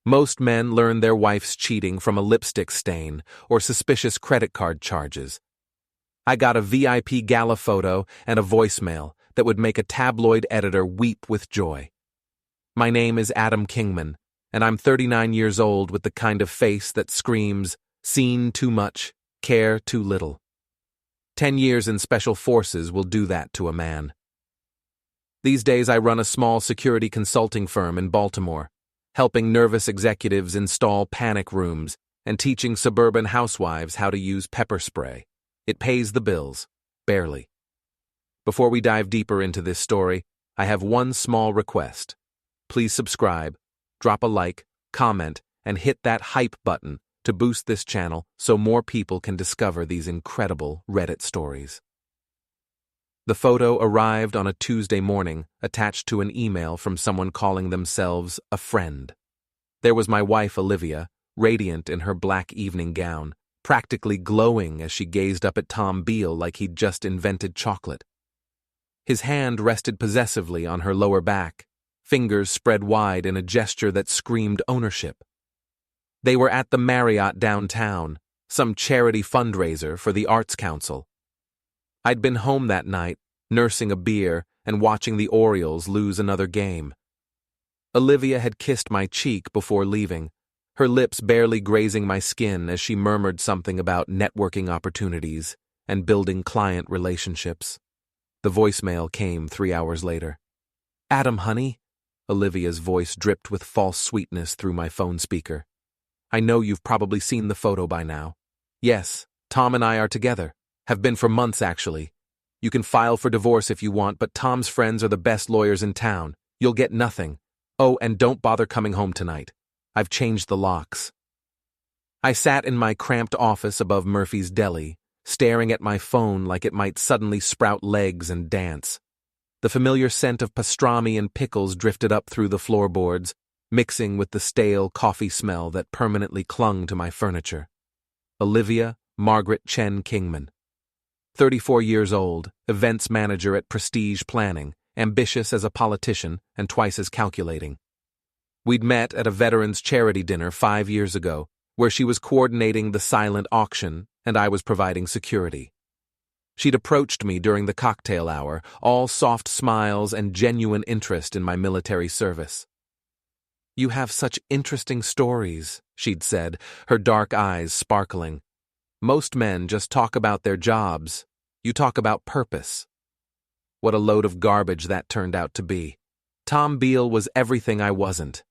Most men learn their wife's cheating from a lipstick stain or suspicious credit card charges. I got a VIP gala photo and a voicemail that would make a tabloid editor weep with joy. My name is Adam Kingman, and I'm 39 years old with the kind of face that screams, seen too much, care too little. 10 years in special forces will do that to a man. These days I run a small security consulting firm in Baltimore, helping nervous executives install panic rooms and teaching suburban housewives how to use pepper spray. It pays the bills, barely. Before we dive deeper into this story, I have one small request. Please subscribe, drop a like, comment, and hit that hype button to boost this channel so more people can discover these incredible Reddit stories. The photo arrived on a Tuesday morning, attached to an email from someone calling themselves a friend. There was my wife, Olivia, radiant in her black evening gown, practically glowing as she gazed up at Tom Beale like he'd just invented chocolate. His hand rested possessively on her lower back, fingers spread wide in a gesture that screamed ownership. They were at the Marriott downtown, some charity fundraiser for the Arts Council. I'd been home that night, nursing a beer and watching the Orioles lose another game. Olivia had kissed my cheek before leaving, her lips barely grazing my skin as she murmured something about networking opportunities and building client relationships. The voicemail came 3 hours later. "Adam, honey," Olivia's voice dripped with false sweetness through my phone speaker. "I know you've probably seen the photo by now. Yes, Tom and I are together. Have been for months, actually. You can file for divorce if you want, but Tom's friends are the best lawyers in town. You'll get nothing. Oh, and don't bother coming home tonight. I've changed the locks." I sat in my cramped office above Murphy's Deli, staring at my phone like it might suddenly sprout legs and dance. The familiar scent of pastrami and pickles drifted up through the floorboards, mixing with the stale coffee smell that permanently clung to my furniture. Olivia Margaret Chen Kingman. 34 years old, events manager at Prestige Planning, ambitious as a politician and twice as calculating. We'd met at a veterans charity dinner 5 years ago, where she was coordinating the silent auction and I was providing security. She'd approached me during the cocktail hour, all soft smiles and genuine interest in my military service. "You have such interesting stories," she'd said, her dark eyes sparkling. "Most men just talk about their jobs. You talk about purpose." What a load of garbage that turned out to be. Tom Beale was everything I wasn't.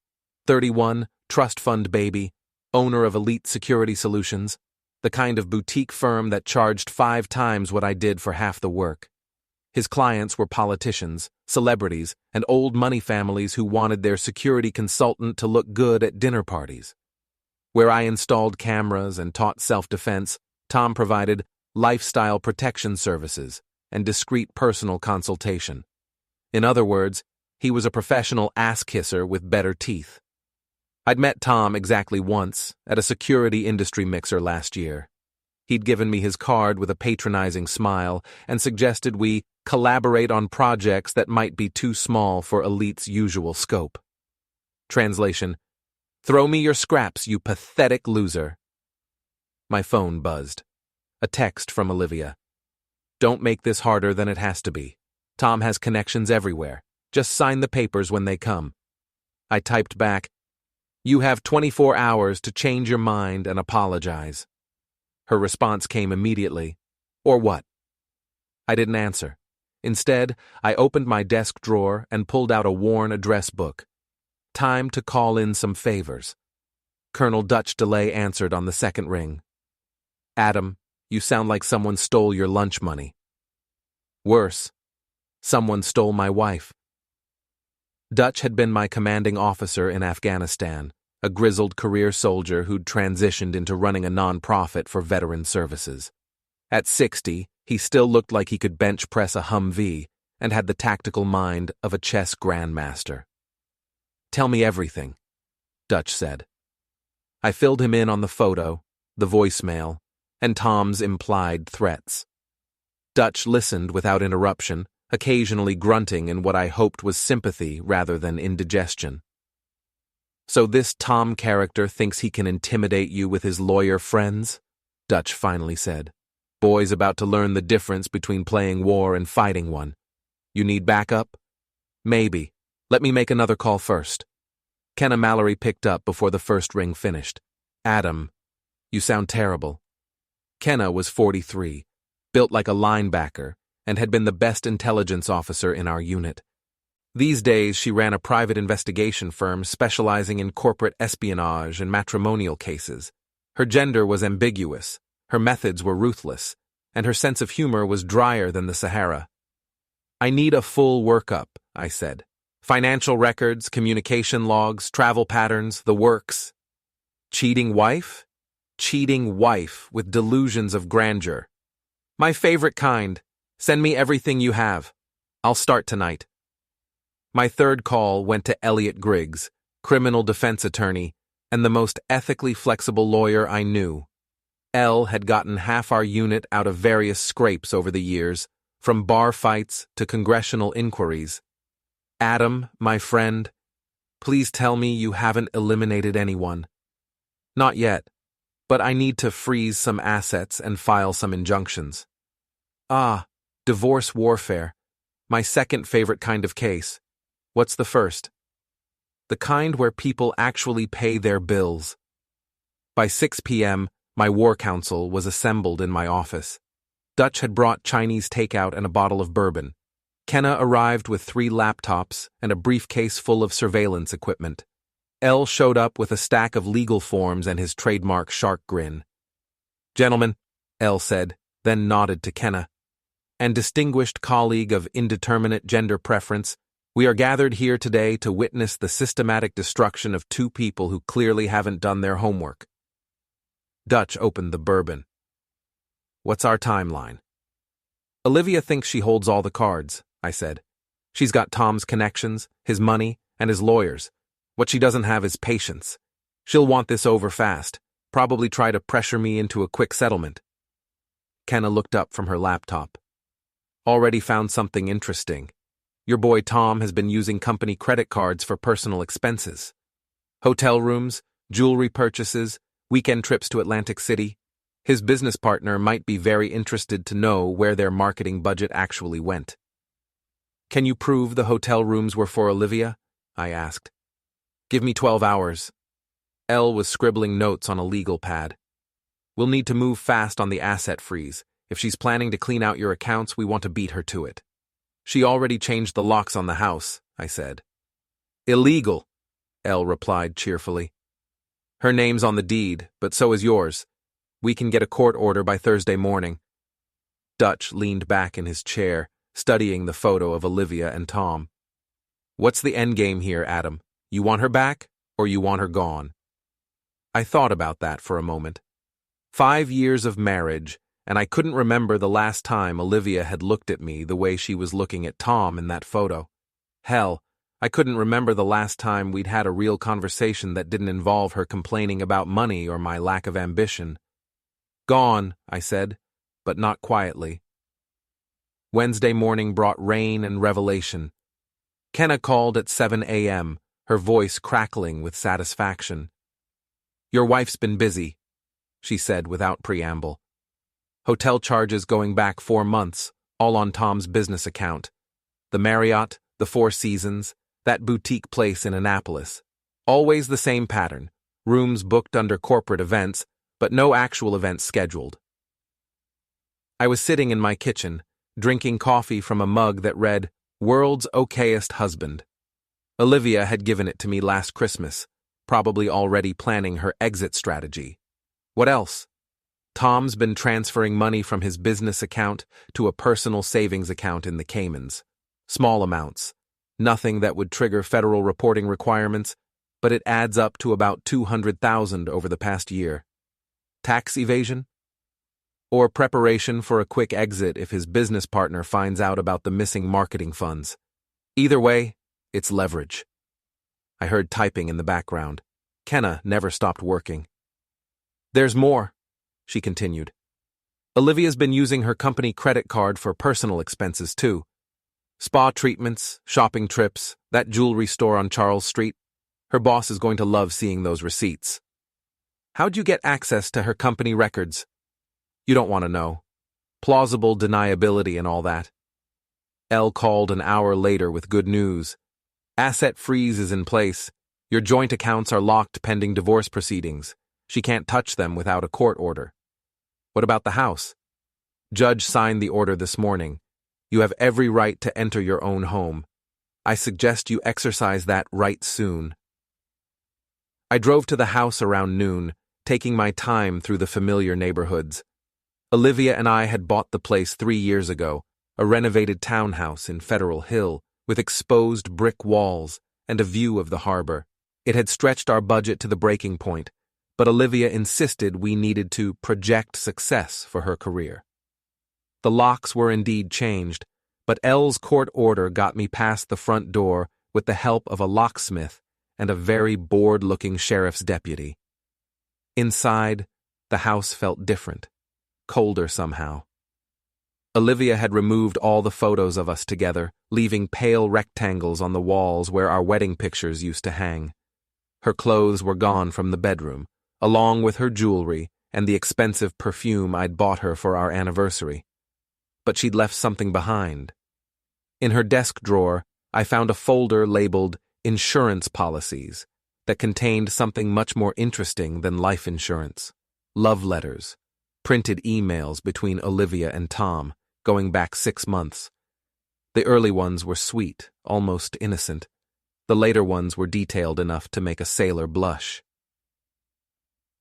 31, trust fund baby, owner of Elite Security Solutions, the kind of boutique firm that charged 5 times what I did for half the work. His clients were politicians, celebrities, and old money families who wanted their security consultant to look good at dinner parties. Where I installed cameras and taught self-defense, Tom provided lifestyle protection services and discreet personal consultation. In other words, he was a professional ass-kisser with better teeth. I'd met Tom exactly once at a security industry mixer last year. He'd given me his card with a patronizing smile and suggested we collaborate on projects that might be too small for Elite's usual scope. Translation: "Throw me your scraps, you pathetic loser." My phone buzzed. A text from Olivia. "Don't make this harder than it has to be. Tom has connections everywhere. Just sign the papers when they come." I typed back, "You have 24 hours to change your mind and apologize." Her response came immediately. "Or what?" I didn't answer. Instead, I opened my desk drawer and pulled out a worn address book. Time to call in some favors. Colonel Dutch DeLay answered on the second ring. "Adam, you sound like someone stole your lunch money." Worse, someone stole my wife. Dutch had been my commanding officer in Afghanistan, a grizzled career soldier who'd transitioned into running a nonprofit for veteran services. At 60, he still looked like he could bench press a Humvee and had the tactical mind of a chess grandmaster. "Tell me everything," Dutch said. I filled him in on the photo, the voicemail, and Tom's implied threats. Dutch listened without interruption, occasionally grunting in what I hoped was sympathy rather than indigestion. So this Tom character thinks he can intimidate you with his lawyer friends? Dutch finally said. Boy's about to learn the difference between playing war and fighting one. You need backup? Maybe. Let me make another call first. Kenna Mallory picked up before the first ring finished. Adam, you sound terrible. Kenna was 43, built like a linebacker, and had been the best intelligence officer in our unit. These days, she ran a private investigation firm specializing in corporate espionage and matrimonial cases. Her gender was ambiguous, her methods were ruthless, and her sense of humor was drier than the Sahara. I need a full workup, I said. Financial records, communication logs, travel patterns, the works. Cheating wife? Cheating wife with delusions of grandeur. My favorite kind. Send me everything you have. I'll start tonight. My third call went to Elliot Griggs, criminal defense attorney, and the most ethically flexible lawyer I knew. Elle had gotten half our unit out of various scrapes over the years, from bar fights to congressional inquiries. Adam, my friend, please tell me you haven't eliminated anyone. Not yet, but I need to freeze some assets and file some injunctions. Ah, divorce warfare, my second favorite kind of case. What's the first? The kind where people actually pay their bills. By 6 p.m., my war council was assembled in my office. Dutch had brought Chinese takeout and a bottle of bourbon. Kenna arrived with 3 laptops and a briefcase full of surveillance equipment. Elle showed up with a stack of legal forms and his trademark shark grin. Gentlemen, Elle said, then nodded to Kenna. And distinguished colleague of indeterminate gender preference, we are gathered here today to witness the systematic destruction of 2 people who clearly haven't done their homework. Dutch opened the bourbon. What's our timeline? Olivia thinks she holds all the cards, I said. She's got Tom's connections, his money, and his lawyers. What she doesn't have is patience. She'll want this over fast, probably try to pressure me into a quick settlement. Kenna looked up from her laptop. Already found something interesting. Your boy Tom has been using company credit cards for personal expenses. Hotel rooms, jewelry purchases, weekend trips to Atlantic City. His business partner might be very interested to know where their marketing budget actually went. Can you prove the hotel rooms were for Olivia? I asked. Give me 12 hours. Elle was scribbling notes on a legal pad. We'll need to move fast on the asset freeze. If she's planning to clean out your accounts, we want to beat her to it. She already changed the locks on the house, I said. Illegal, Elle replied cheerfully. Her name's on the deed, but so is yours. We can get a court order by Thursday morning. Dutch leaned back in his chair, studying the photo of Olivia and Tom. What's the endgame here, Adam? You want her back, or you want her gone? I thought about that for a moment. 5 years of marriage, and I couldn't remember the last time Olivia had looked at me the way she was looking at Tom in that photo. Hell, I couldn't remember the last time we'd had a real conversation that didn't involve her complaining about money or my lack of ambition. Gone, I said, but not quietly. Wednesday morning brought rain and revelation. Kenna called at 7 a.m., her voice crackling with satisfaction. Your wife's been busy, she said without preamble. Hotel charges going back 4 months, all on Tom's business account. The Marriott, the Four Seasons, that boutique place in Annapolis. Always the same pattern, rooms booked under corporate events, but no actual events scheduled. I was sitting in my kitchen, drinking coffee from a mug that read, World's Okayest Husband. Olivia had given it to me last Christmas, probably already planning her exit strategy. What else? Tom's been transferring money from his business account to a personal savings account in the Caymans. Small amounts. Nothing that would trigger federal reporting requirements, but it adds up to about $200,000 over the past year. Tax evasion? Or preparation for a quick exit if his business partner finds out about the missing marketing funds. Either way, it's leverage. I heard typing in the background. Kenna never stopped working. There's more, she continued. Olivia's been using her company credit card for personal expenses too. Spa treatments, shopping trips, that jewelry store on Charles Street. Her boss is going to love seeing those receipts. How'd you get access to her company records? You don't want to know. Plausible deniability and all that. Elle called an hour later with good news. Asset freeze is in place. Your joint accounts are locked pending divorce proceedings. She can't touch them without a court order. What about the house? Judge signed the order this morning. You have every right to enter your own home. I suggest you exercise that right soon. I drove to the house around noon, taking my time through the familiar neighborhoods. Olivia and I had bought the place 3 years ago, a renovated townhouse in Federal Hill with exposed brick walls and a view of the harbor. It had stretched our budget to the breaking point, but Olivia insisted we needed to project success for her career. The locks were indeed changed, but Elle's court order got me past the front door with the help of a locksmith and a very bored-looking sheriff's deputy. Inside, the house felt different, colder somehow. Olivia had removed all the photos of us together, leaving pale rectangles on the walls where our wedding pictures used to hang. Her clothes were gone from the bedroom, along with her jewelry and the expensive perfume I'd bought her for our anniversary. But she'd left something behind. In her desk drawer, I found a folder labeled Insurance Policies that contained something much more interesting than life insurance. Love letters, printed emails between Olivia and Tom, going back 6 months. The early ones were sweet, almost innocent. The later ones were detailed enough to make a sailor blush.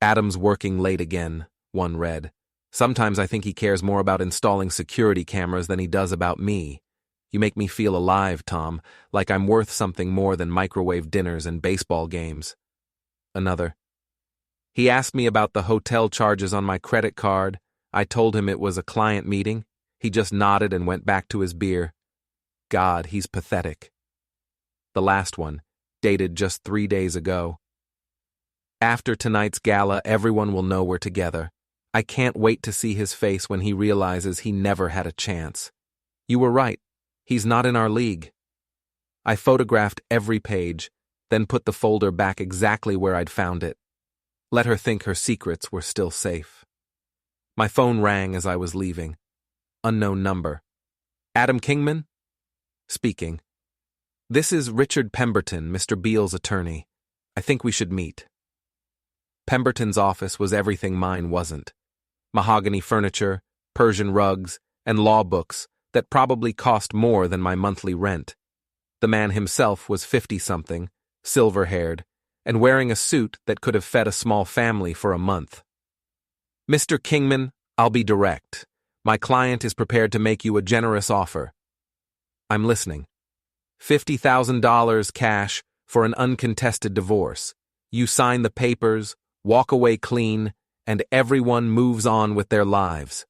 Adam's working late again, one read. Sometimes I think he cares more about installing security cameras than he does about me. You make me feel alive, Tom, like I'm worth something more than microwave dinners and baseball games. Another. He asked me about the hotel charges on my credit card. I told him it was a client meeting. He just nodded and went back to his beer. God, he's pathetic. The last one, dated just 3 days ago. After tonight's gala, everyone will know we're together. I can't wait to see his face when he realizes he never had a chance. You were right. He's not in our league. I photographed every page, then put the folder back exactly where I'd found it. Let her think her secrets were still safe. My phone rang as I was leaving. Unknown number. Adam Kingman? Speaking. This is Richard Pemberton, Mr. Beale's attorney. I think we should meet. Pemberton's office was everything mine wasn't. Mahogany furniture, Persian rugs, and law books that probably cost more than my monthly rent. The man himself was 50-something, silver-haired, and wearing a suit that could have fed a small family for a month. Mr. Kingman, I'll be direct. My client is prepared to make you a generous offer. I'm listening. $50,000 cash for an uncontested divorce. You sign the papers, walk away clean, and everyone moves on with their lives.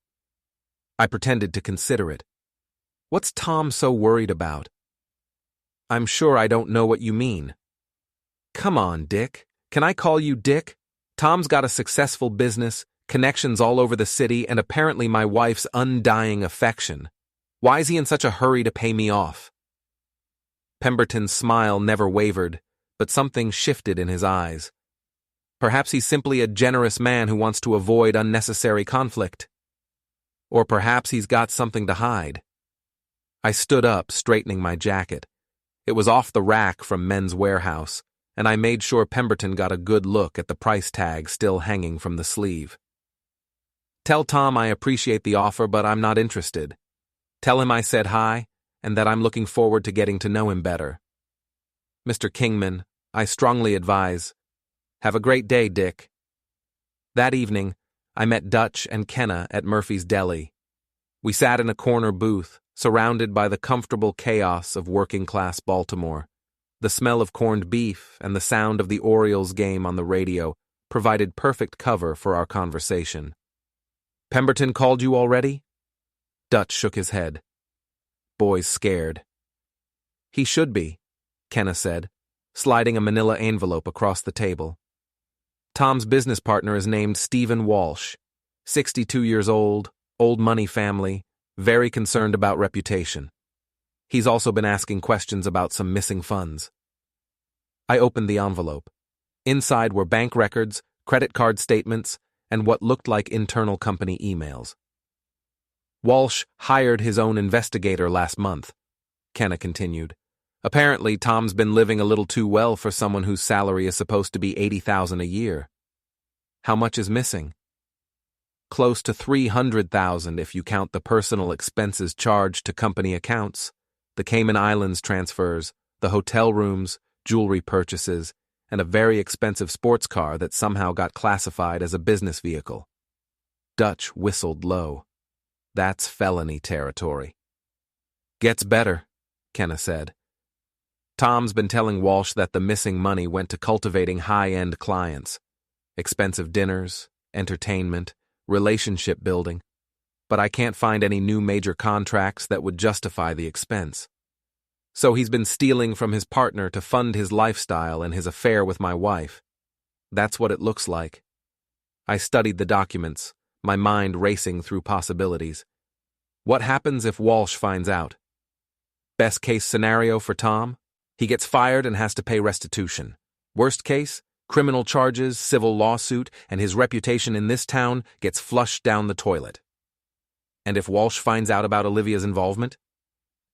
I pretended to consider it. What's Tom so worried about? I'm sure I don't know what you mean. Come on, Dick. Can I call you Dick? Tom's got a successful business, connections all over the city, and apparently my wife's undying affection. Why is he in such a hurry to pay me off? Pemberton's smile never wavered, but something shifted in his eyes. Perhaps he's simply a generous man who wants to avoid unnecessary conflict. Or perhaps he's got something to hide. I stood up, straightening my jacket. It was off the rack from Men's Warehouse, and I made sure Pemberton got a good look at the price tag still hanging from the sleeve. Tell Tom I appreciate the offer, but I'm not interested. Tell him I said hi, and that I'm looking forward to getting to know him better. Mr. Kingman, I strongly advise. Have a great day, Dick. That evening, I met Dutch and Kenna at Murphy's Deli. We sat in a corner booth, surrounded by the comfortable chaos of working-class Baltimore. The smell of corned beef and the sound of the Orioles game on the radio provided perfect cover for our conversation. Pemberton called you already? Dutch shook his head. Boy's scared. He should be, Kenna said, sliding a manila envelope across the table. Tom's business partner is named Stephen Walsh, 62 years old money family, very concerned about reputation. He's also been asking questions about some missing funds. I opened the envelope. Inside were bank records, credit card statements, and what looked like internal company emails. Walsh hired his own investigator last month, Kenna continued. Apparently, Tom's been living a little too well for someone whose salary is supposed to be $80,000 a year. How much is missing? Close to $300,000 if you count the personal expenses charged to company accounts, the Cayman Islands transfers, the hotel rooms, jewelry purchases, and a very expensive sports car that somehow got classified as a business vehicle. Dutch whistled low. That's felony territory. Gets better, Kenna said. Tom's been telling Walsh that the missing money went to cultivating high-end clients, expensive dinners, entertainment, relationship building, but I can't find any new major contracts that would justify the expense. So he's been stealing from his partner to fund his lifestyle and his affair with my wife. That's what it looks like. I studied the documents, my mind racing through possibilities. What happens if Walsh finds out? Best case scenario for Tom? He gets fired and has to pay restitution. Worst case? Criminal charges, civil lawsuit, and his reputation in this town gets flushed down the toilet. And if Walsh finds out about Olivia's involvement?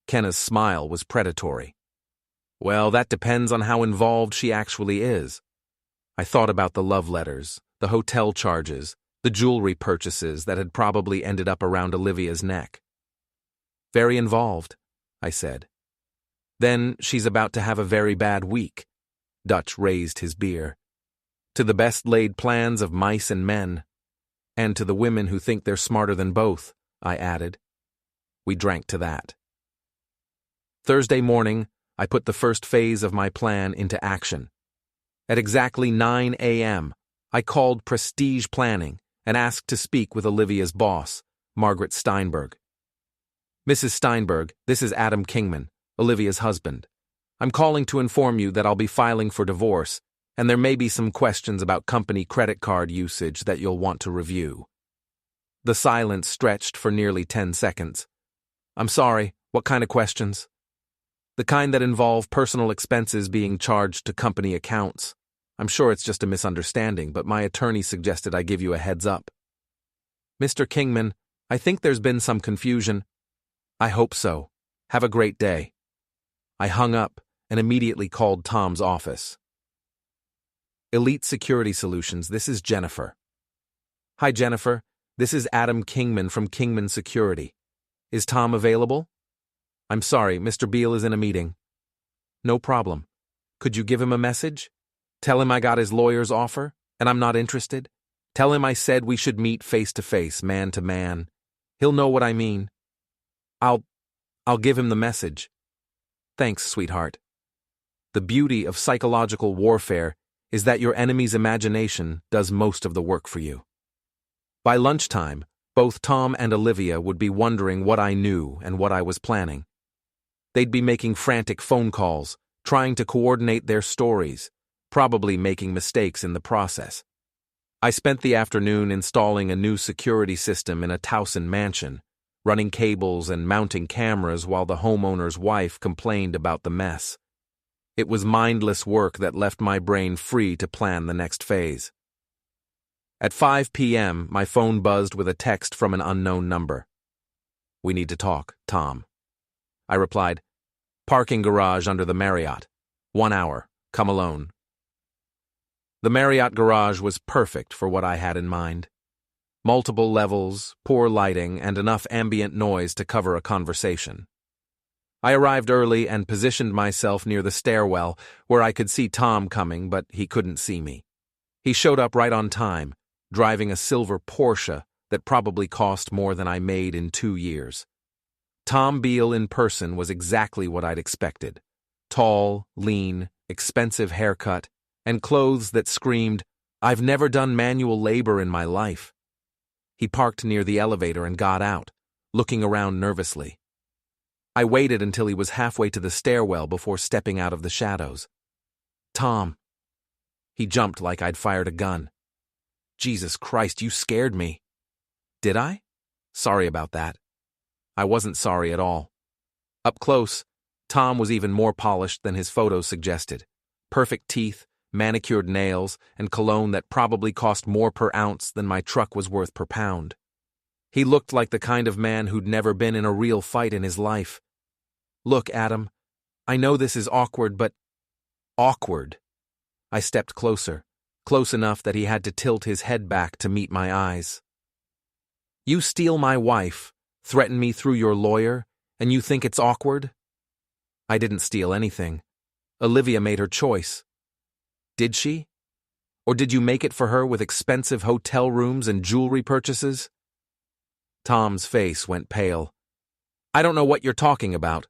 Kenna's smile was predatory. Well, that depends on how involved she actually is. I thought about the love letters, the hotel charges, the jewelry purchases that had probably ended up around Olivia's neck. Very involved, I said. Then she's about to have a very bad week. Dutch raised his beer. To the best laid plans of mice and men. And to the women who think they're smarter than both, I added. We drank to that. Thursday morning, I put the first phase of my plan into action. At exactly 9 a.m., I called Prestige Planning and asked to speak with Olivia's boss, Margaret Steinberg. Mrs. Steinberg, this is Adam Kingman, Olivia's husband. I'm calling to inform you that I'll be filing for divorce, and there may be some questions about company credit card usage that you'll want to review. The silence stretched for nearly 10 seconds. I'm sorry, what kind of questions? The kind that involve personal expenses being charged to company accounts. I'm sure it's just a misunderstanding, but my attorney suggested I give you a heads up. Mr. Kingman, I think there's been some confusion. I hope so. Have a great day. I hung up and immediately called Tom's office. Elite Security Solutions, this is Jennifer. Hi, Jennifer. This is Adam Kingman from Kingman Security. Is Tom available? I'm sorry, Mr. Beale is in a meeting. No problem. Could you give him a message? Tell him I got his lawyer's offer, and I'm not interested. Tell him I said we should meet face to face, man to man. He'll know what I mean. I'll give him the message. Thanks, sweetheart. The beauty of psychological warfare is that your enemy's imagination does most of the work for you. By lunchtime, both Tom and Olivia would be wondering what I knew and what I was planning. They'd be making frantic phone calls, trying to coordinate their stories, probably making mistakes in the process. I spent the afternoon installing a new security system in a Towson mansion, running cables and mounting cameras while the homeowner's wife complained about the mess. It was mindless work that left my brain free to plan the next phase. At 5 p.m., my phone buzzed with a text from an unknown number. We need to talk, Tom. I replied, parking garage under the Marriott. 1 hour. Come alone. The Marriott garage was perfect for what I had in mind. Multiple levels, poor lighting, and enough ambient noise to cover a conversation. I arrived early and positioned myself near the stairwell where I could see Tom coming, but he couldn't see me. He showed up right on time, driving a silver Porsche that probably cost more than I made in 2 years. Tom Beale in person was exactly what I'd expected. Tall, lean, expensive haircut, and clothes that screamed, I've never done manual labor in my life. He parked near the elevator and got out, looking around nervously. I waited until he was halfway to the stairwell before stepping out of the shadows. Tom. He jumped like I'd fired a gun. Jesus Christ, you scared me. Did I? Sorry about that. I wasn't sorry at all. Up close, Tom was even more polished than his photos suggested. perfect teeth, manicured nails, and cologne that probably cost more per ounce than my truck was worth per pound. He looked like the kind of man who'd never been in a real fight in his life. "Look, Adam, I know this is awkward, but—" Awkward. I stepped closer, close enough that he had to tilt his head back to meet my eyes. "You steal my wife, threaten me through your lawyer, and you think it's awkward?" "I didn't steal anything. Olivia made her choice." "Did she? Or did you make it for her with expensive hotel rooms and jewelry purchases?" Tom's face went pale. "I don't know what you're talking about."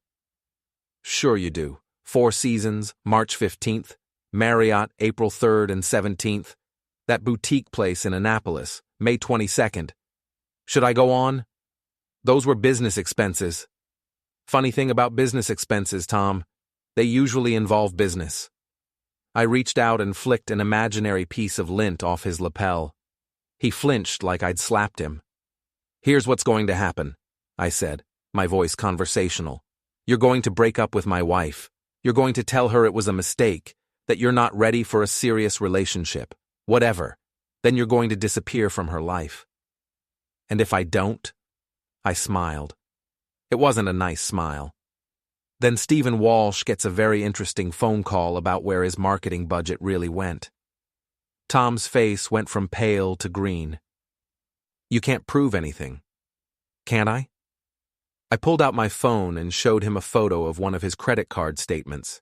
"Sure you do. 4 Seasons, March 15th, Marriott, April 3rd and 17th, that boutique place in Annapolis, May 22nd. Should I go on? Those were business expenses." "Funny thing about business expenses, Tom, they usually involve business." I reached out and flicked an imaginary piece of lint off his lapel. He flinched like I'd slapped him. "Here's what's going to happen," I said, my voice conversational. "You're going to break up with my wife. You're going to tell her it was a mistake, that you're not ready for a serious relationship, whatever. Then you're going to disappear from her life." "And if I don't?" I smiled. It wasn't a nice smile. "Then Stephen Walsh gets a very interesting phone call about where his marketing budget really went." Tom's face went from pale to green. "You can't prove anything." "Can't I?" I pulled out my phone and showed him a photo of one of his credit card statements.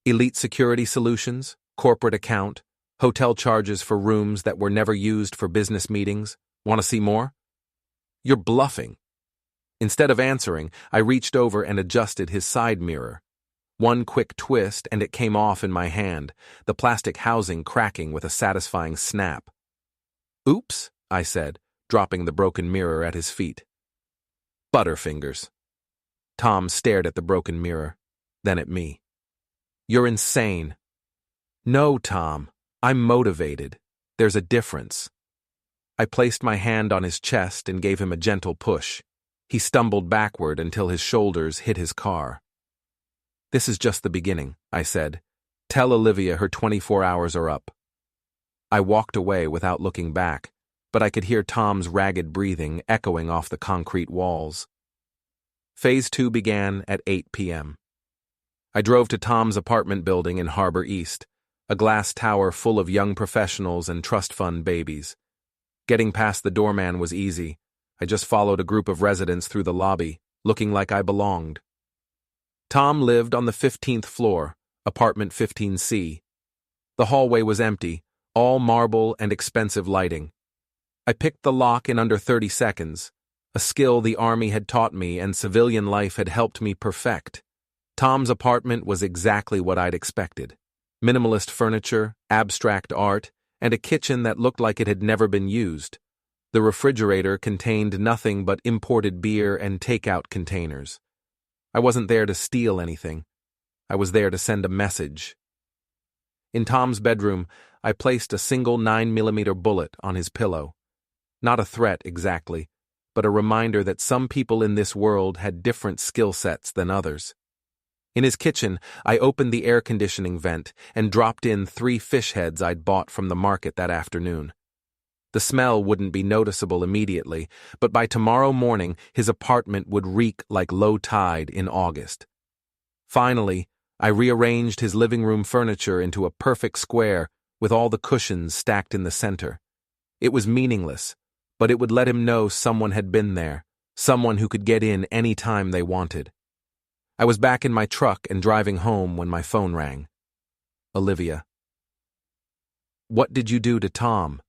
Elite Security Solutions, corporate account, hotel charges for rooms that were never used for business meetings. Want to see more? "You're bluffing." Instead of answering, I reached over and adjusted his side mirror. One quick twist and it came off in my hand, the plastic housing cracking with a satisfying snap. "Oops," I said, dropping the broken mirror at his feet. "Butterfingers." Tom stared at the broken mirror, then at me. "You're insane." "No, Tom, I'm motivated. There's a difference." I placed my hand on his chest and gave him a gentle push. He stumbled backward until his shoulders hit his car. "This is just the beginning," I said. "Tell Olivia her 24 hours are up." I walked away without looking back, but I could hear Tom's ragged breathing echoing off the concrete walls. Phase 2 began at 8 p.m. I drove to Tom's apartment building in Harbor East, a glass tower full of young professionals and trust fund babies. Getting past the doorman was easy. I just followed a group of residents through the lobby, looking like I belonged. Tom lived on the 15th floor, apartment 15C. The hallway was empty, all marble and expensive lighting. I picked the lock in under 30 seconds, a skill the Army had taught me and civilian life had helped me perfect. Tom's apartment was exactly what I'd expected. Minimalist furniture, abstract art, and a kitchen that looked like it had never been used. The refrigerator contained nothing but imported beer and takeout containers. I wasn't there to steal anything. I was there to send a message. In Tom's bedroom, I placed a single 9mm bullet on his pillow. Not a threat exactly, but a reminder that some people in this world had different skill sets than others. In his kitchen, I opened the air conditioning vent and dropped in 3 fish heads I'd bought from the market that afternoon. The smell wouldn't be noticeable immediately, but by tomorrow morning his apartment would reek like low tide in August. Finally, I rearranged his living room furniture into a perfect square with all the cushions stacked in the center. It was meaningless, but it would let him know someone had been there, someone who could get in any time they wanted. I was back in my truck and driving home when my phone rang. Olivia. "What did you do to Tom?"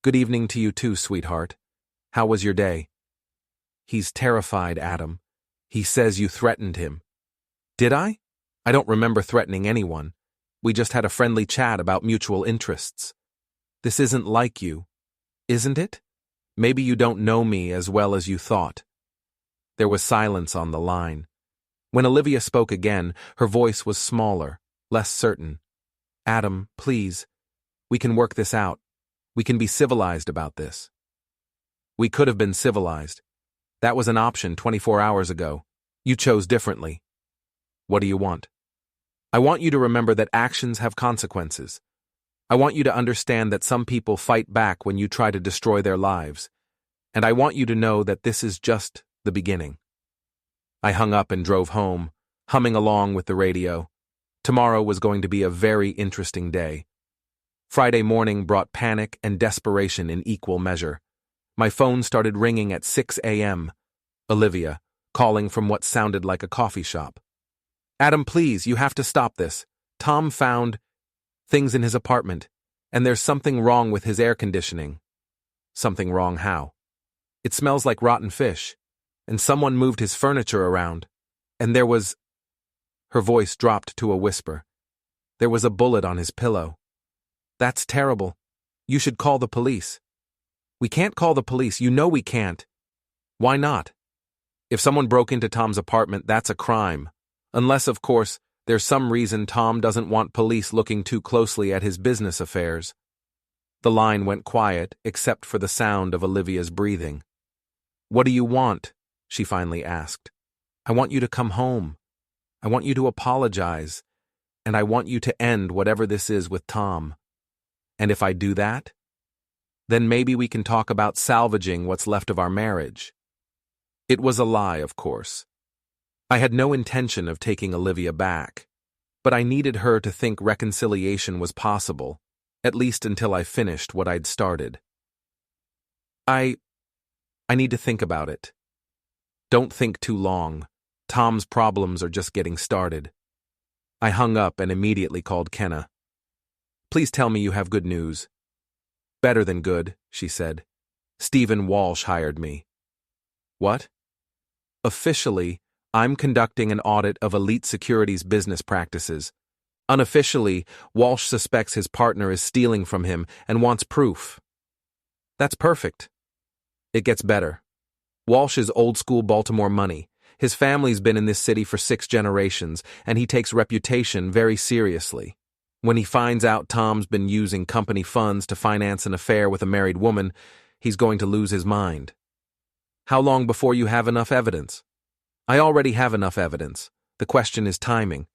"Good evening to you too, sweetheart. How was your day?" "He's terrified, Adam. He says you threatened him." "Did I? I don't remember threatening anyone. We just had a friendly chat about mutual interests." "This isn't like you, isn't it? Maybe you don't know me as well as you thought." There was silence on the line. When Olivia spoke again, her voice was smaller, less certain. "Adam, please. We can work this out. We can be civilized about this." "We could have been civilized. That was an option 24 hours ago. You chose differently." "What do you want?" I want you to remember that actions have consequences. I want you to understand that some people fight back when you try to destroy their lives. And I want you to know that this is just the beginning. I hung up and drove home, humming along with the radio. Tomorrow was going to be a very interesting day. Friday morning brought panic and desperation in equal measure. My phone started ringing at 6 a.m. Olivia, calling from what sounded like a coffee shop. Adam, please, you have to stop this. Tom found things in his apartment, and there's something wrong with his air conditioning. Something wrong how? It smells like rotten fish, and someone moved his furniture around, and there was... Her voice dropped to a whisper. There was a bullet on his pillow. That's terrible. You should call the police. We can't call the police, you know we can't. Why not? If someone broke into Tom's apartment, that's a crime. Unless, of course, there's some reason Tom doesn't want police looking too closely at his business affairs. The line went quiet, except for the sound of Olivia's breathing. What do you want? She finally asked. I want you to come home. I want you to apologize. And I want you to end whatever this is with Tom. And if I do that, then maybe we can talk about salvaging what's left of our marriage. It was a lie, of course. I had no intention of taking Olivia back, but I needed her to think reconciliation was possible, at least until I finished what I'd started. I need to think about it. Don't think too long. Tom's problems are just getting started. I hung up and immediately called Kenna. Please tell me you have good news. Better than good, she said. Stephen Walsh hired me. What? Officially, I'm conducting an audit of Elite Securities business practices. Unofficially, Walsh suspects his partner is stealing from him and wants proof. That's perfect. It gets better. Walsh is old-school Baltimore money. His family's been in this city for 6 generations, and he takes reputation very seriously. When he finds out Tom's been using company funds to finance an affair with a married woman, he's going to lose his mind. How long before you have enough evidence? I already have enough evidence. The question is timing.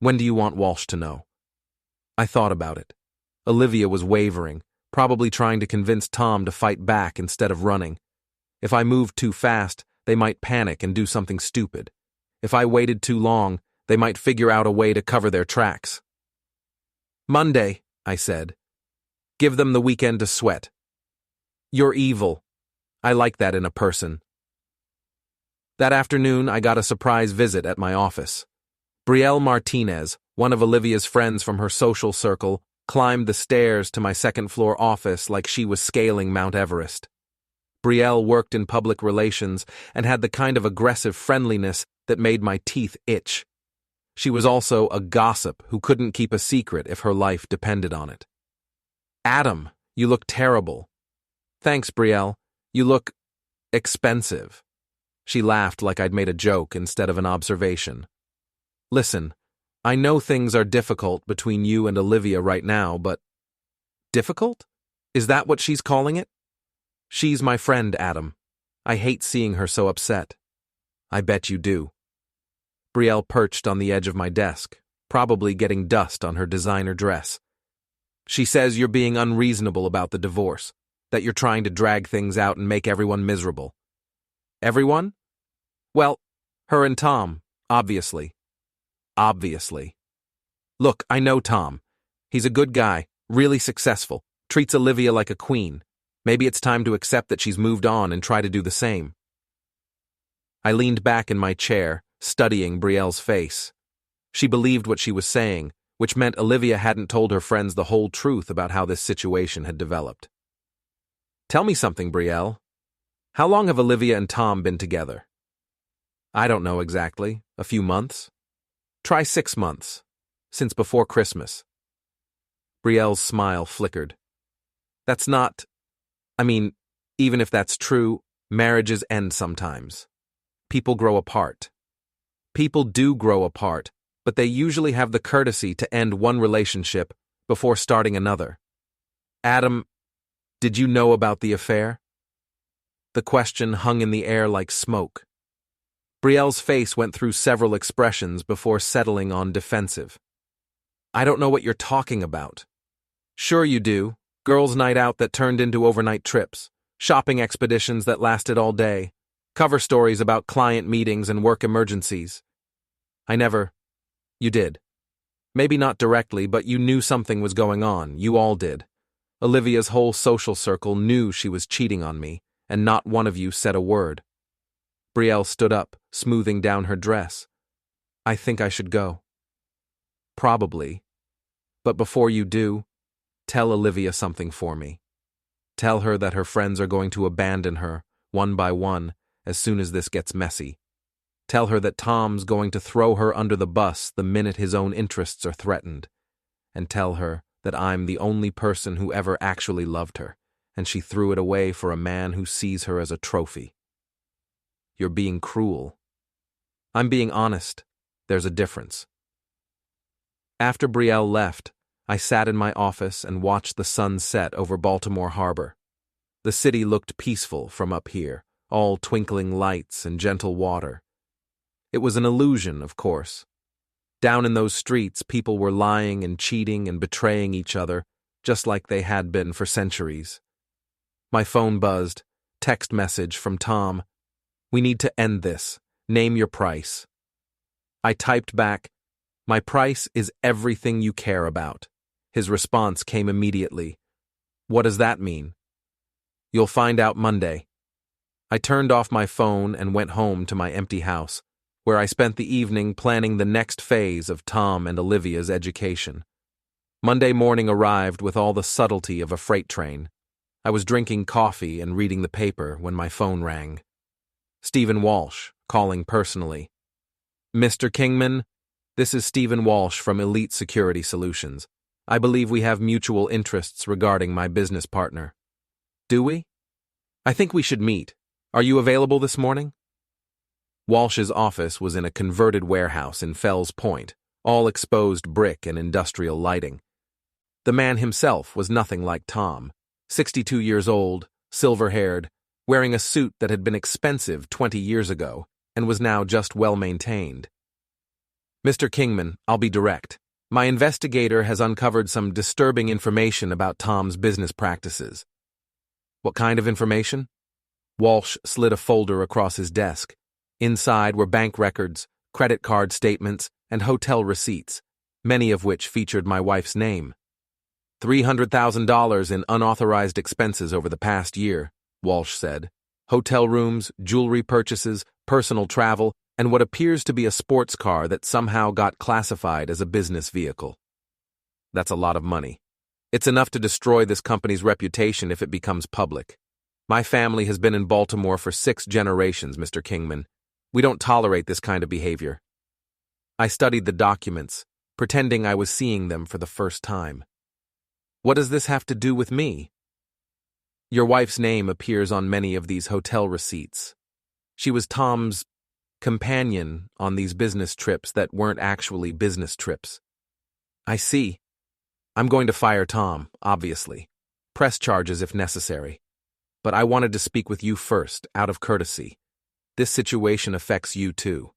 When do you want Walsh to know? I thought about it. Olivia was wavering, probably trying to convince Tom to fight back instead of running. If I moved too fast, they might panic and do something stupid. If I waited too long, they might figure out a way to cover their tracks. Monday, I said. Give them the weekend to sweat. You're evil. I like that in a person. That afternoon, I got a surprise visit at my office. Brielle Martinez, one of Olivia's friends from her social circle, climbed the stairs to my second-floor office like she was scaling Mount Everest. Brielle worked in public relations and had the kind of aggressive friendliness that made my teeth itch. She was also a gossip who couldn't keep a secret if her life depended on it. Adam, you look terrible. Thanks, Brielle. You look expensive. She laughed like I'd made a joke instead of an observation. Listen, I know things are difficult between you and Olivia right now, but... Difficult? Is that what she's calling it? She's my friend, Adam. I hate seeing her so upset. I bet you do. Brielle perched on the edge of my desk, probably getting dust on her designer dress. She says you're being unreasonable about the divorce, that you're trying to drag things out and make everyone miserable. Everyone? Well, her and Tom, obviously. Obviously. Look, I know Tom. He's a good guy, really successful, treats Olivia like a queen. Maybe it's time to accept that she's moved on and try to do the same. I leaned back in my chair, studying Brielle's face. She believed what she was saying, which meant Olivia hadn't told her friends the whole truth about how this situation had developed. Tell me something, Brielle. How long have Olivia and Tom been together? I don't know exactly. A few months? Try 6 months. Since before Christmas. Brielle's smile flickered. That's not... even if that's true, marriages end sometimes. People grow apart. People do grow apart, but they usually have the courtesy to end one relationship before starting another. Adam, did you know about the affair? The question hung in the air like smoke. Brielle's face went through several expressions before settling on defensive. I don't know what you're talking about. Sure you do. Girls' night out that turned into overnight trips. Shopping expeditions that lasted all day. Cover stories about client meetings and work emergencies. You did. Maybe not directly, but you knew something was going on. You all did. Olivia's whole social circle knew she was cheating on me, and not one of you said a word. Brielle stood up, smoothing down her dress. I think I should go. Probably. But before you do, tell Olivia something for me. Tell her that her friends are going to abandon her, one by one, as soon as this gets messy. Tell her that Tom's going to throw her under the bus the minute his own interests are threatened. And tell her that I'm the only person who ever actually loved her, and she threw it away for a man who sees her as a trophy. You're being cruel. I'm being honest. There's a difference. After Brielle left, I sat in my office and watched the sun set over Baltimore Harbor. The city looked peaceful from up here, all twinkling lights and gentle water. It was an illusion, of course. Down in those streets, people were lying and cheating and betraying each other, just like they had been for centuries. My phone buzzed. Text message from Tom. We need to end this. Name your price. I typed back, my price is everything you care about. His response came immediately. What does that mean? You'll find out Monday. I turned off my phone and went home to my empty house, where I spent the evening planning the next phase of Tom and Olivia's education. Monday morning arrived with all the subtlety of a freight train. I was drinking coffee and reading the paper when my phone rang. Stephen Walsh, calling personally. Mr. Kingman, this is Stephen Walsh from Elite Security Solutions. I believe we have mutual interests regarding my business partner. Do we? I think we should meet. Are you available this morning? Walsh's office was in a converted warehouse in Fells Point, all exposed brick and industrial lighting. The man himself was nothing like Tom, 62 years old, silver-haired, wearing a suit that had been expensive 20 years ago and was now just well-maintained. Mr. Kingman, I'll be direct. My investigator has uncovered some disturbing information about Tom's business practices. What kind of information? Walsh slid a folder across his desk. Inside were bank records, credit card statements, and hotel receipts, many of which featured my wife's name. $300,000 in unauthorized expenses over the past year, Walsh said. Hotel rooms, jewelry purchases, personal travel, and what appears to be a sports car that somehow got classified as a business vehicle. That's a lot of money. It's enough to destroy this company's reputation if it becomes public. My family has been in Baltimore for 6 generations, Mr. Kingman. We don't tolerate this kind of behavior. I studied the documents, pretending I was seeing them for the first time. What does this have to do with me? Your wife's name appears on many of these hotel receipts. She was Tom's companion on these business trips that weren't actually business trips. I see. I'm going to fire Tom, obviously. Press charges if necessary. But I wanted to speak with you first, out of courtesy. This situation affects you too.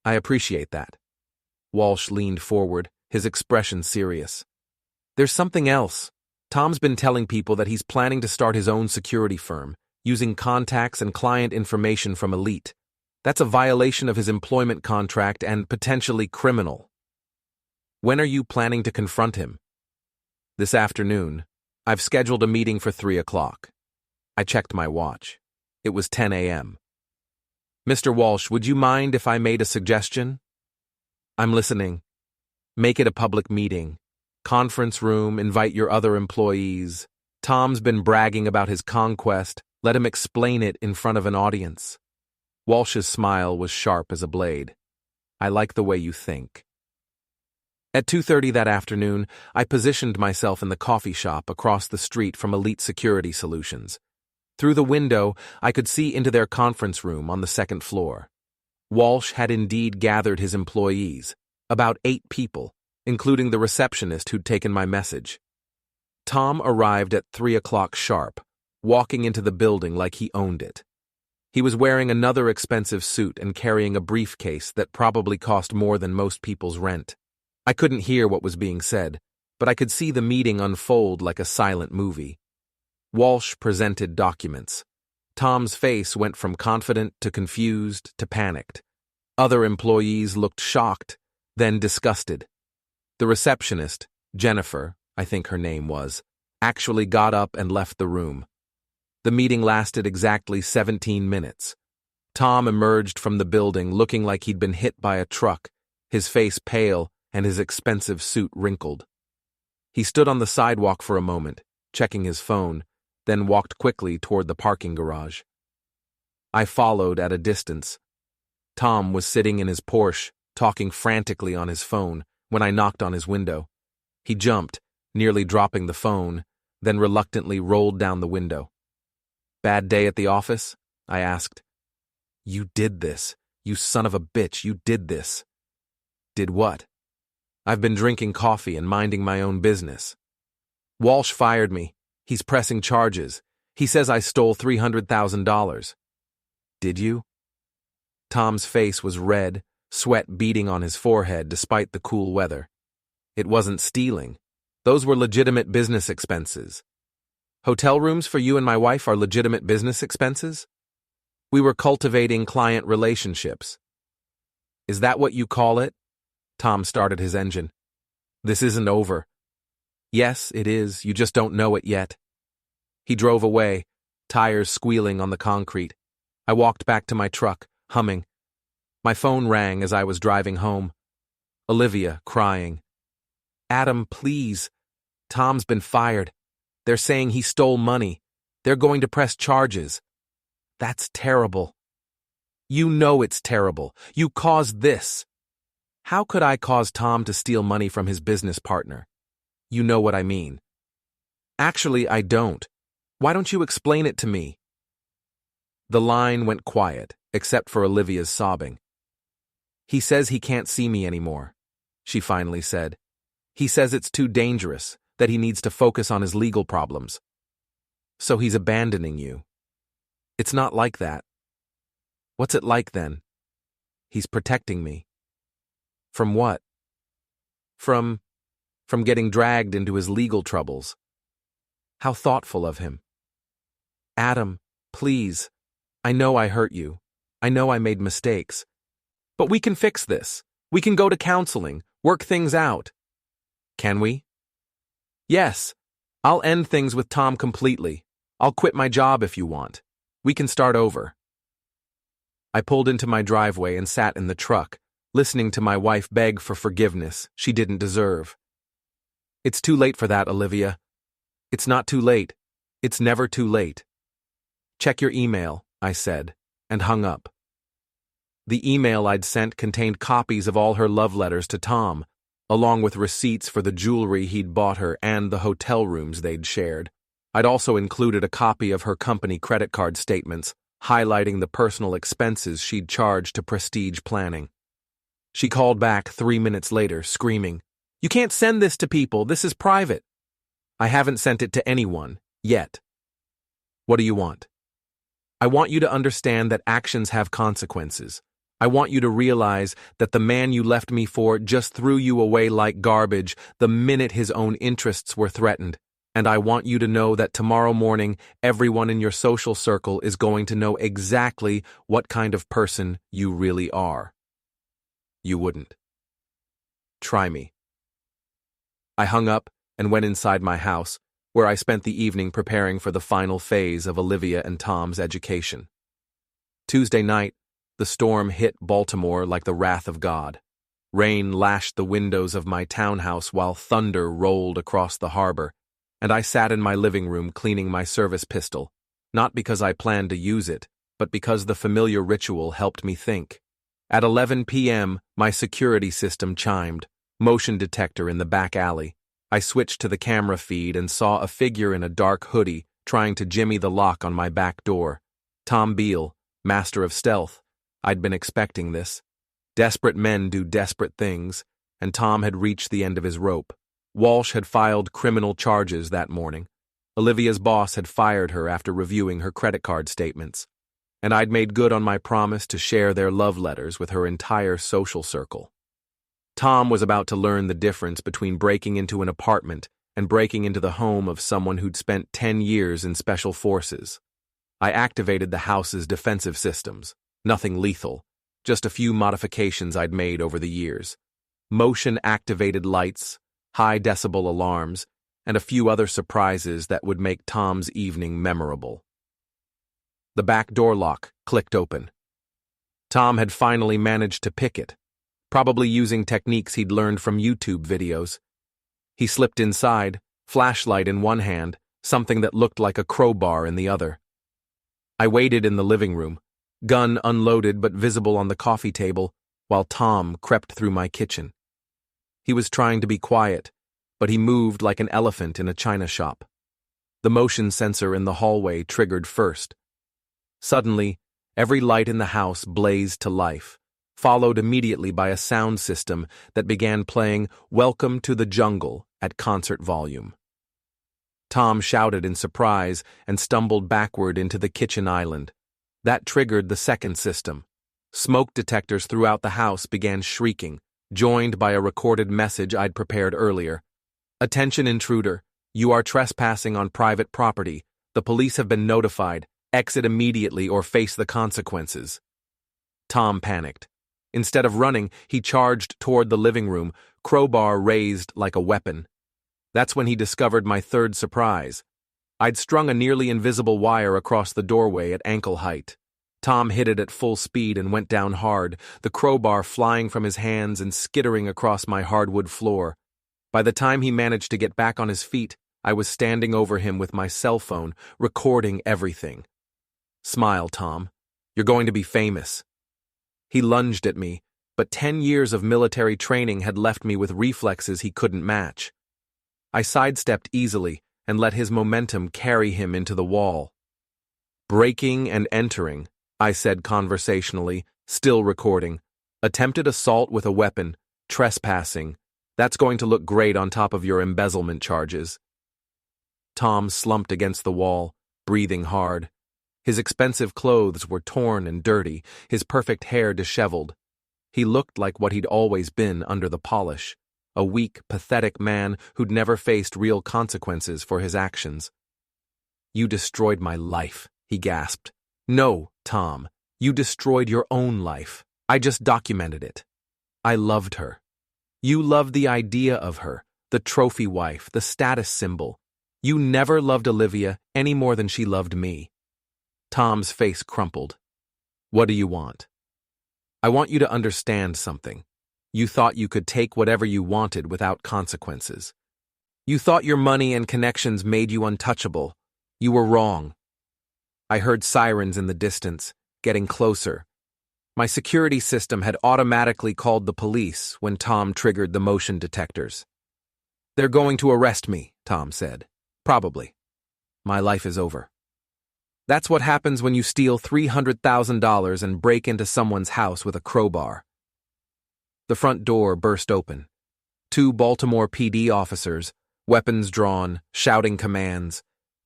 I appreciate that. Walsh leaned forward, his expression serious. There's something else. Tom's been telling people that he's planning to start his own security firm, using contacts and client information from Elite. That's a violation of his employment contract and potentially criminal. When are you planning to confront him? This afternoon. I've scheduled a meeting for 3 o'clock. I checked my watch. It was 10 a.m. Mr. Walsh, would you mind if I made a suggestion? I'm listening. Make it a public meeting. Conference room, invite your other employees. Tom's been bragging about his conquest. Let him explain it in front of an audience. Walsh's smile was sharp as a blade. I like the way you think. At 2:30 that afternoon, I positioned myself in the coffee shop across the street from Elite Security Solutions. Through the window, I could see into their conference room on the 2nd floor. Walsh had indeed gathered his employees, about 8 people, including the receptionist who'd taken my message. Tom arrived at 3 o'clock sharp, walking into the building like he owned it. He was wearing another expensive suit and carrying a briefcase that probably cost more than most people's rent. I couldn't hear what was being said, but I could see the meeting unfold like a silent movie. Walsh presented documents. Tom's face went from confident to confused to panicked. Other employees looked shocked, then disgusted. The receptionist, Jennifer, I think her name was, actually got up and left the room. The meeting lasted exactly 17 minutes. Tom emerged from the building looking like he'd been hit by a truck, his face pale and his expensive suit wrinkled. He stood on the sidewalk for a moment, checking his phone, then walked quickly toward the parking garage. I followed at a distance. Tom was sitting in his Porsche, talking frantically on his phone, when I knocked on his window. He jumped, nearly dropping the phone, then reluctantly rolled down the window. "Bad day at the office?" I asked. "You did this. You son of a bitch, you did this." "Did what?" "I've been drinking coffee and minding my own business. Walsh fired me. He's pressing charges. He says I stole $300,000. "Did you?" Tom's face was red, sweat beading on his forehead despite the cool weather. "It wasn't stealing. Those were legitimate business expenses." "Hotel rooms for you and my wife are legitimate business expenses?" "We were cultivating client relationships." "Is that what you call it?" Tom started his engine. "This isn't over." "Yes, it is. You just don't know it yet." He drove away, tires squealing on the concrete. I walked back to my truck, humming. My phone rang as I was driving home. Olivia, crying. "Adam, please. Tom's been fired. They're saying he stole money. They're going to press charges." "That's terrible." "You know it's terrible. You caused this." "How could I cause Tom to steal money from his business partner?" "You know what I mean." "Actually, I don't. Why don't you explain it to me?" The line went quiet, except for Olivia's sobbing. "He says he can't see me anymore," she finally said. "He says it's too dangerous, that he needs to focus on his legal problems. So he's abandoning you." "It's not like that." "What's it like then?" "He's protecting me." "From what?" From getting dragged into his legal troubles." "How thoughtful of him." "Adam, please. I know I hurt you. I know I made mistakes. But we can fix this. We can go to counseling, work things out." "Can we?" "Yes. I'll end things with Tom completely. I'll quit my job if you want. We can start over." I pulled into my driveway and sat in the truck, listening to my wife beg for forgiveness she didn't deserve. "It's too late for that, Olivia." "It's not too late. It's never too late." "Check your email," I said, and hung up. The email I'd sent contained copies of all her love letters to Tom, along with receipts for the jewelry he'd bought her and the hotel rooms they'd shared. I'd also included a copy of her company credit card statements, highlighting the personal expenses she'd charged to Prestige Planning. She called back 3 minutes later, screaming, "You can't send this to people. This is private." "I haven't sent it to anyone, yet." "What do you want?" "I want you to understand that actions have consequences. I want you to realize that the man you left me for just threw you away like garbage the minute his own interests were threatened. And I want you to know that tomorrow morning, everyone in your social circle is going to know exactly what kind of person you really are." "You wouldn't." "Try me." I hung up and went inside my house, where I spent the evening preparing for the final phase of Olivia and Tom's education. Tuesday night, the storm hit Baltimore like the wrath of God. Rain lashed the windows of my townhouse while thunder rolled across the harbor, and I sat in my living room cleaning my service pistol, not because I planned to use it, but because the familiar ritual helped me think. At 11 p.m., my security system chimed, motion detector in the back alley. I switched to the camera feed and saw a figure in a dark hoodie trying to jimmy the lock on my back door. Tom Beale, master of stealth. I'd been expecting this. Desperate men do desperate things, and Tom had reached the end of his rope. Walsh had filed criminal charges that morning. Olivia's boss had fired her after reviewing her credit card statements, and I'd made good on my promise to share their love letters with her entire social circle. Tom was about to learn the difference between breaking into an apartment and breaking into the home of someone who'd spent 10 years in special forces. I activated the house's defensive systems. Nothing lethal, just a few modifications I'd made over the years. Motion-activated lights, high-decibel alarms, and a few other surprises that would make Tom's evening memorable. The back door lock clicked open. Tom had finally managed to pick it, probably using techniques he'd learned from YouTube videos. He slipped inside, flashlight in one hand, something that looked like a crowbar in the other. I waited in the living room, gun unloaded but visible on the coffee table, while Tom crept through my kitchen. He was trying to be quiet, but he moved like an elephant in a china shop. The motion sensor in the hallway triggered first. Suddenly, every light in the house blazed to life, followed immediately by a sound system that began playing "Welcome to the Jungle" at concert volume. Tom shouted in surprise and stumbled backward into the kitchen island. That triggered the second system. Smoke detectors throughout the house began shrieking, joined by a recorded message I'd prepared earlier. "Attention intruder, you are trespassing on private property. The police have been notified. Exit immediately or face the consequences." Tom panicked. Instead of running, he charged toward the living room, crowbar raised like a weapon. That's when he discovered my third surprise. I'd strung a nearly invisible wire across the doorway at ankle height. Tom hit it at full speed and went down hard, the crowbar flying from his hands and skittering across my hardwood floor. By the time he managed to get back on his feet, I was standing over him with my cell phone, recording everything. "Smile, Tom. You're going to be famous." He lunged at me, but 10 years of military training had left me with reflexes he couldn't match. I sidestepped easily and let his momentum carry him into the wall. "Breaking and entering," I said conversationally, still recording. "Attempted assault with a weapon, trespassing. That's going to look great on top of your embezzlement charges." Tom slumped against the wall, breathing hard. His expensive clothes were torn and dirty, his perfect hair disheveled. He looked like what he'd always been under the polish, a weak, pathetic man who'd never faced real consequences for his actions. "You destroyed my life," he gasped. "No, Tom, you destroyed your own life. I just documented it. I loved her. You loved the idea of her, the trophy wife, the status symbol. You never loved Olivia any more than she loved me." Tom's face crumpled. "What do you want?" "I want you to understand something. You thought you could take whatever you wanted without consequences. You thought your money and connections made you untouchable. You were wrong." I heard sirens in the distance, getting closer. My security system had automatically called the police when Tom triggered the motion detectors. "They're going to arrest me," Tom said. "Probably. My life is over." That's what happens when you steal $300,000 and break into someone's house with a crowbar. The front door burst open. 2 Baltimore PD officers, weapons drawn, shouting commands.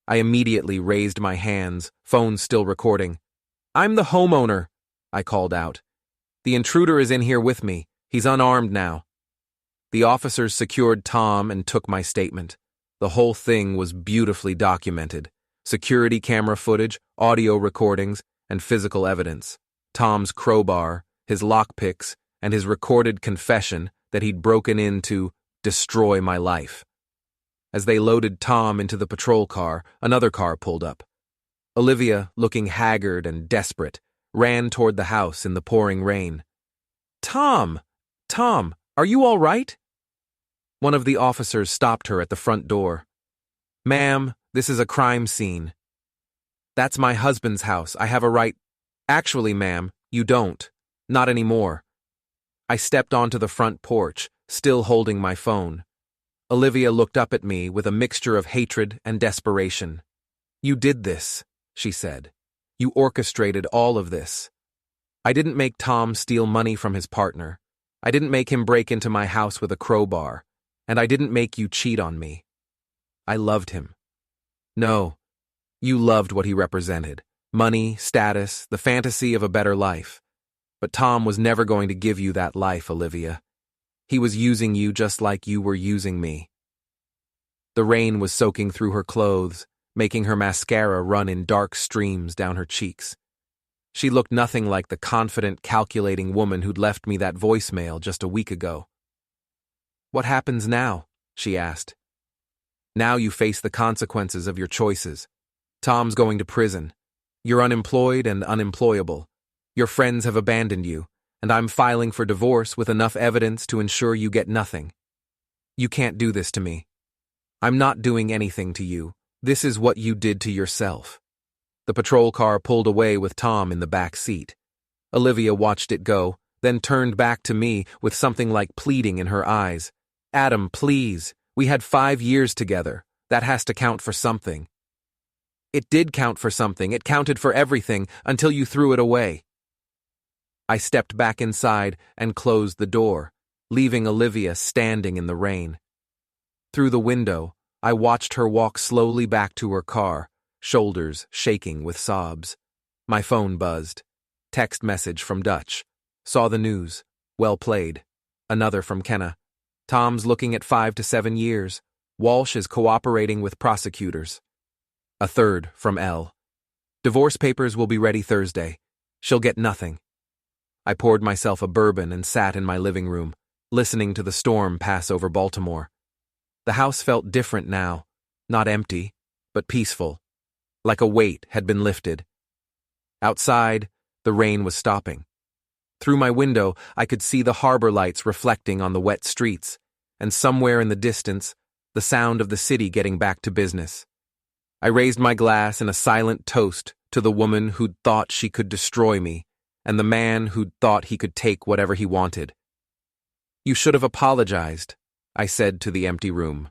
I immediately raised my hands, phone still recording. "I'm the homeowner," I called out. "The intruder is in here with me. He's unarmed now." The officers secured Tom and took my statement. The whole thing was beautifully documented. Security camera footage, audio recordings, and physical evidence. Tom's crowbar, his lockpicks, and his recorded confession that he'd broken in to destroy my life. As they loaded Tom into the patrol car, another car pulled up. Olivia, looking haggard and desperate, ran toward the house in the pouring rain. Tom, are you all right?" One of the officers stopped her at the front door. "Ma'am, this is a crime scene." "That's my husband's house. I have a right—" "Actually, ma'am, you don't. Not anymore." I stepped onto the front porch, still holding my phone. Olivia looked up at me with a mixture of hatred and desperation. "You did this," she said. "You orchestrated all of this. I didn't make Tom steal money from his partner. I didn't make him break into my house with a crowbar. And I didn't make you cheat on me. I loved him." "No, you loved what he represented. Money, status, the fantasy of a better life. But Tom was never going to give you that life, Olivia. He was using you just like you were using me. The rain was soaking through her clothes, making her mascara run in dark streams down her cheeks. She looked nothing like the confident, calculating woman who'd left me that voicemail just a week ago. "What happens now?" she asked. "Now you face the consequences of your choices. Tom's going to prison. You're unemployed and unemployable. Your friends have abandoned you, and I'm filing for divorce with enough evidence to ensure you get nothing. You can't do this to me. I'm not doing anything to you. This is what you did to yourself." The patrol car pulled away with Tom in the back seat. Olivia watched it go, then turned back to me with something like pleading in her eyes. "Adam, please. We had 5 years together. That has to count for something." "It did count for something. It counted for everything until you threw it away." I stepped back inside and closed the door, leaving Olivia standing in the rain. Through the window, I watched her walk slowly back to her car, shoulders shaking with sobs. My phone buzzed. Text message from Dutch. "Saw the news. Well played." Another from Kenna. "Tom's looking at 5 to 7 years. Walsh is cooperating with prosecutors." A third from Elle. "Divorce papers will be ready Thursday. She'll get nothing." I poured myself a bourbon and sat in my living room, listening to the storm pass over Baltimore. The house felt different now, not empty, but peaceful, like a weight had been lifted. Outside, the rain was stopping. Through my window, I could see the harbor lights reflecting on the wet streets, and somewhere in the distance, the sound of the city getting back to business. I raised my glass in a silent toast to the woman who'd thought she could destroy me, and the man who'd thought he could take whatever he wanted. "You should have apologized," I said to the empty room.